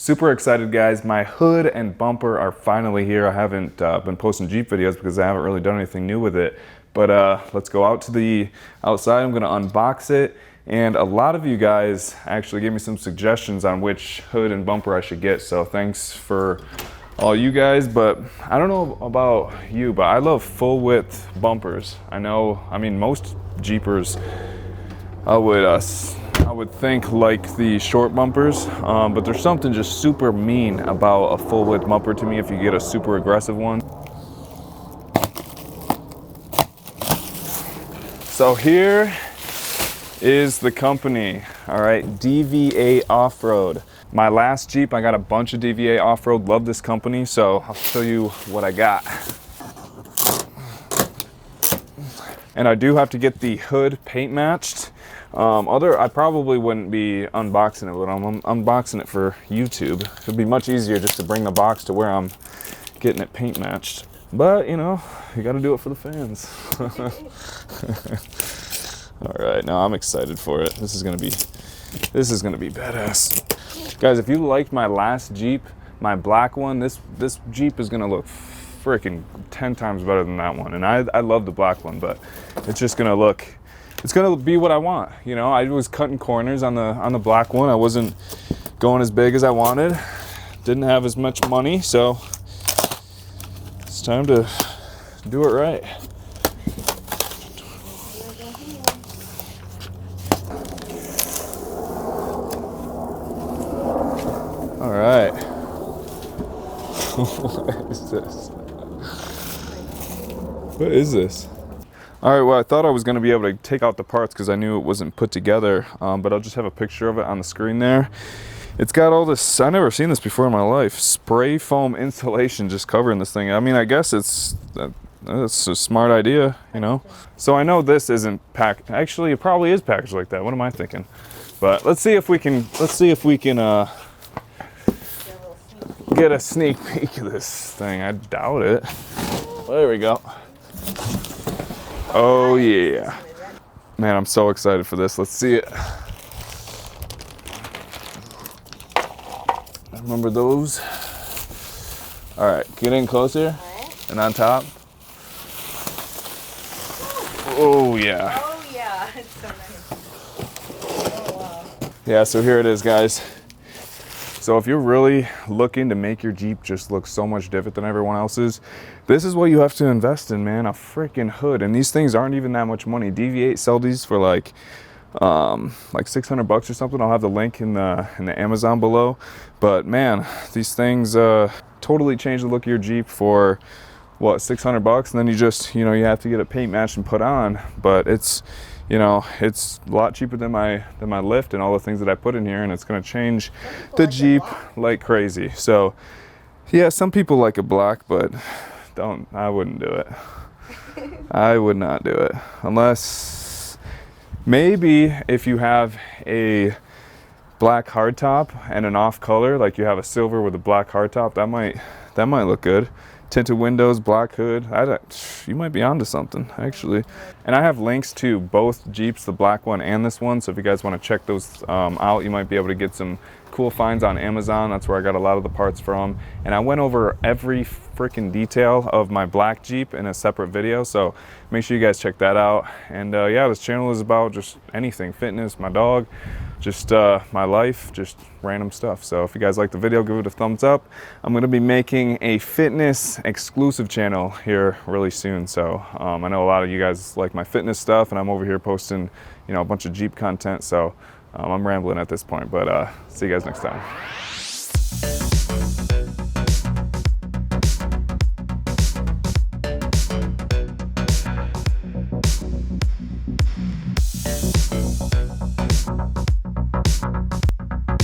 Super excited, guys. My hood and bumper are finally here. I haven't been posting Jeep videos because I haven't really done anything new with it. But let's go out to the outside. I'm gonna unbox it. And a lot of you guys actually gave me some suggestions on which hood and bumper I should get. So thanks for all you guys, but I don't know about you, but I love full width bumpers. I mean, most Jeepers I would think like the short bumpers, but there's something just super mean about a full width bumper to me if you get a super aggressive one. So here is the company, all right, DVA Off-Road. My last Jeep, I got a bunch of DVA Off-Road, love this company, so I'll show you what I got. And I do have to get the hood paint matched. I probably wouldn't be unboxing it, but I'm unboxing it for YouTube. It'd be much easier just to bring the box to where I'm getting it paint matched. But, you know, you gotta do it for the fans. All right, now I'm excited for it. This is gonna be badass. Guys, if you liked my last Jeep, my black one, this Jeep is gonna look freaking 10 times better than that one. And I love the black one, but it's just gonna look, it's gonna be what I want. You know, I was cutting corners on the black one. I wasn't going as big as I wanted. Didn't have as much money, so it's time to do it right. All right. What is this? What is this? All right, well, I thought I was gonna be able to take out the parts because I knew it wasn't put together, but I'll just have a picture of it on the screen there. It's got all this, I've never seen this before in my life, spray foam insulation just covering this thing. I mean, I guess it's a smart idea, you know? So I know this isn't packed, actually it probably is packaged like that. What am I thinking? But let's see if we can get a sneak peek of this thing. I doubt it. There we go. Oh yeah. Man, I'm so excited for this. Let's see it. Remember those? All right, get in closer and on top. Oh yeah. Oh yeah, it's so nice. Oh wow. Yeah, so here it is, guys. So if you're really looking to make your Jeep just look so much different than everyone else's, this is what you have to invest in, man. A freaking hood. And these things aren't even that much money. DV8 sell these for like 600 bucks or something. I'll have the link in the Amazon below. But man, these things totally change the look of your Jeep for what, 600 bucks, and then you have to get it paint matched and put on. But it's, you know, it's a lot cheaper than my lift and all the things that I put in here, and it's going to change the Jeep like crazy. So yeah, some people like it black, but I wouldn't do it. I would not do it unless maybe if you have a black hardtop and an off color, like you have a silver with a black hardtop, that might look good. Tinted windows, black hood, you might be onto something, actually. And I have links to both Jeeps, the black one and this one, so if you guys want to check those out, you might be able to get some cool finds on Amazon. That's where I got a lot of the parts from. And I went over every freaking detail of my black Jeep in a separate video, so make sure you guys check that out. And yeah, this channel is about just anything, fitness, my dog, just my life, just random stuff. So if you guys like the video, give it a thumbs up. I'm gonna be making a fitness exclusive channel here really soon. So I know a lot of you guys like my fitness stuff, and I'm over here posting, you know, a bunch of Jeep content. So I'm rambling at this point, but see you guys next time.